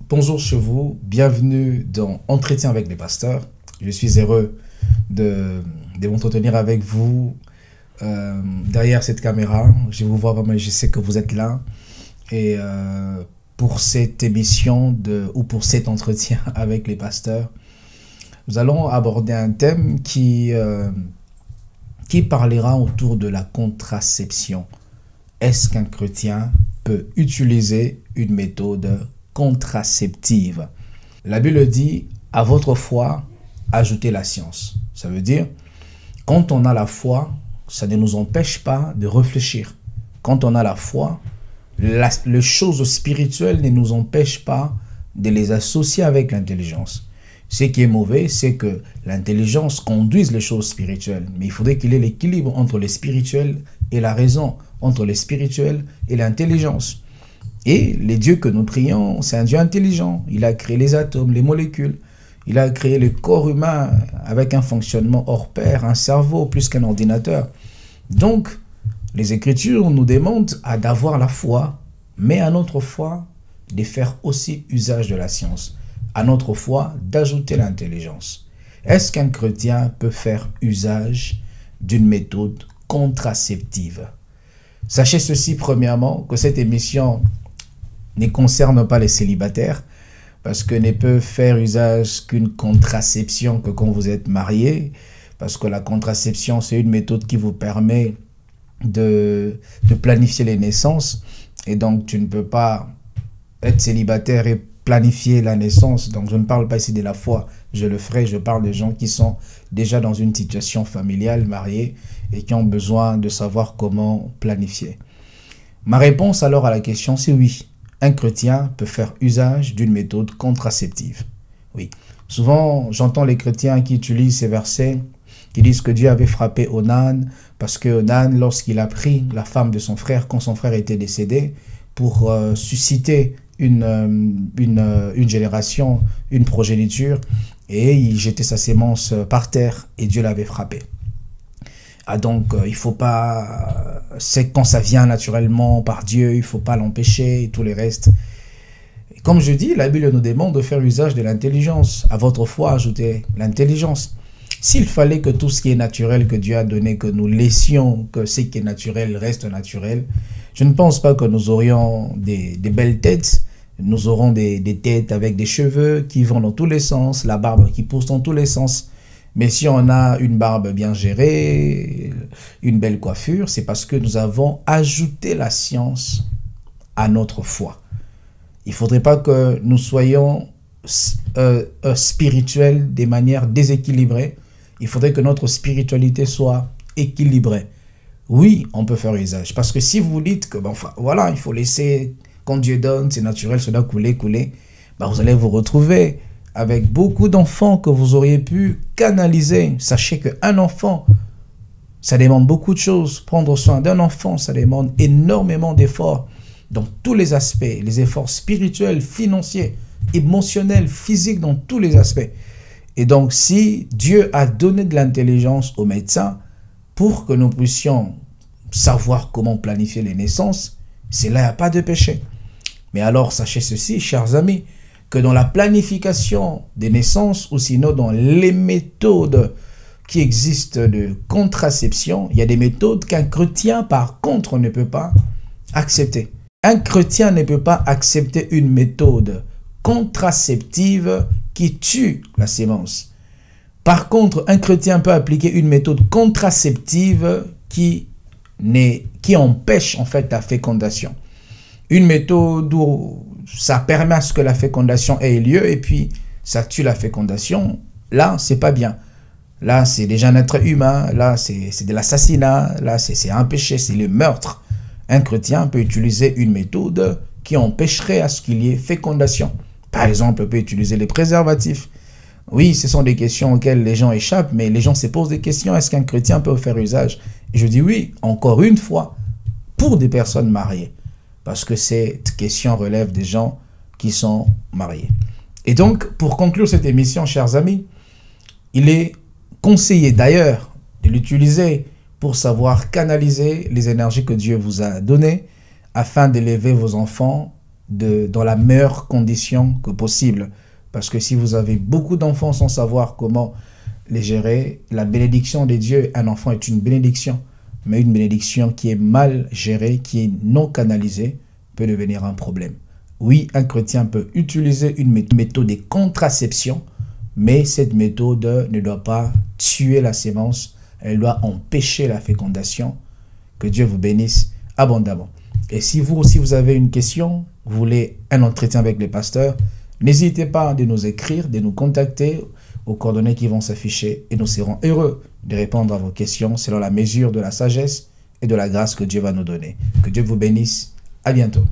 Bonjour chez vous, bienvenue dans Entretien avec les pasteurs. Je suis heureux de m'entretenir avec vous derrière cette caméra. Je vous vois pas, mais je sais que vous êtes là. Et pour cette émission ou pour cet entretien avec les pasteurs, nous allons aborder un thème qui parlera autour de la contraception. Est-ce qu'un chrétien peut utiliser une méthode contraceptive? La Bible dit, à votre foi, ajoutez la science. Ça veut dire, quand on a la foi, ça ne nous empêche pas de réfléchir. Quand on a la foi, les choses spirituelles ne nous empêchent pas de les associer avec l'intelligence. Ce qui est mauvais, c'est que l'intelligence conduise les choses spirituelles. Mais il faudrait qu'il y ait l'équilibre entre les spirituels et la raison, entre les spirituels et l'intelligence. Et les dieux que nous prions, c'est un Dieu intelligent. Il a créé les atomes, les molécules. Il a créé le corps humain avec un fonctionnement hors pair, un cerveau plus qu'un ordinateur. Donc, les Écritures nous demandent d'avoir la foi, mais à notre foi, de faire aussi usage de la science. À notre foi, d'ajouter l'intelligence. Est-ce qu'un chrétien peut faire usage d'une méthode contraceptive? Sachez ceci premièrement, que cette émission ne concerne pas les célibataires, parce que ne peut faire usage qu'une contraception que quand vous êtes marié, parce que la contraception, c'est une méthode qui vous permet de planifier les naissances, et donc tu ne peux pas être célibataire et planifier la naissance. Donc je ne parle pas ici de la foi, je le ferai, je parle de gens qui sont déjà dans une situation familiale, mariés, et qui ont besoin de savoir comment planifier. Ma réponse alors à la question, c'est oui. Un chrétien peut faire usage d'une méthode contraceptive. Oui. Souvent, j'entends les chrétiens qui utilisent ces versets, qui disent que Dieu avait frappé Onan, parce que Onan, lorsqu'il a pris la femme de son frère, quand son frère était décédé, pour susciter une génération, une progéniture, et il jetait sa sémence par terre, et Dieu l'avait frappé. Ah donc, il faut pas... C'est quand ça vient naturellement par Dieu, il faut pas l'empêcher et tout le reste. Et comme je dis, la Bible nous demande de faire usage de l'intelligence. À votre foi, ajoutez l'intelligence. S'il fallait que tout ce qui est naturel que Dieu a donné, que nous laissions que ce qui est naturel reste naturel, je ne pense pas que nous aurions des belles têtes. Nous aurons des têtes avec des cheveux qui vont dans tous les sens, la barbe qui pousse dans tous les sens. Mais si on a une barbe bien gérée, une belle coiffure, c'est parce que nous avons ajouté la science à notre foi. Il ne faudrait pas que nous soyons spirituels de manière déséquilibrée. Il faudrait que notre spiritualité soit équilibrée. Oui, on peut faire usage. Parce que si vous dites que, enfin, voilà, il faut laisser, quand Dieu donne, c'est naturel, cela couler, vous allez vous retrouver avec beaucoup d'enfants que vous auriez pu canaliser. Sachez qu'un enfant, ça demande beaucoup de choses. Prendre soin d'un enfant, ça demande énormément d'efforts dans tous les aspects. Les efforts spirituels, financiers, émotionnels, physiques, dans tous les aspects. Et donc, si Dieu a donné de l'intelligence aux médecins pour que nous puissions savoir comment planifier les naissances, c'est là, il n'y a pas de péché. Mais alors, sachez ceci, chers amis, que dans la planification des naissances ou sinon dans les méthodes qui existent de contraception, il y a des méthodes qu'un chrétien par contre ne peut pas accepter. Un chrétien ne peut pas accepter une méthode contraceptive qui tue la sémence. Par contre, un chrétien peut appliquer une méthode contraceptive qui empêche en fait la fécondation. Une méthode où ça permet à ce que la fécondation ait lieu et puis ça tue la fécondation, là, c'est pas bien. Là, c'est déjà un être humain, là, c'est de l'assassinat, là, c'est un péché, c'est le meurtre. Un chrétien peut utiliser une méthode qui empêcherait à ce qu'il y ait fécondation. Par exemple, il peut utiliser les préservatifs. Oui, ce sont des questions auxquelles les gens échappent, mais les gens se posent des questions. Est-ce qu'un chrétien peut faire usage? Et je dis oui, encore une fois, pour des personnes mariées. Parce que cette question relève des gens qui sont mariés. Et donc, pour conclure cette émission, chers amis, il est conseillé d'ailleurs de l'utiliser pour savoir canaliser les énergies que Dieu vous a données afin d'élever vos enfants dans la meilleure condition que possible. Parce que si vous avez beaucoup d'enfants sans savoir comment les gérer, la bénédiction de Dieu, un enfant est une bénédiction. Mais une bénédiction qui est mal gérée, qui est non canalisée, peut devenir un problème. Oui, un chrétien peut utiliser une méthode de contraception, mais cette méthode ne doit pas tuer la sémence, elle doit empêcher la fécondation. Que Dieu vous bénisse abondamment. Et si vous aussi vous avez une question, vous voulez un entretien avec les pasteurs, n'hésitez pas de nous écrire, de nous contacter aux coordonnées qui vont s'afficher et nous serons heureux de répondre à vos questions selon la mesure de la sagesse et de la grâce que Dieu va nous donner. Que Dieu vous bénisse. À bientôt.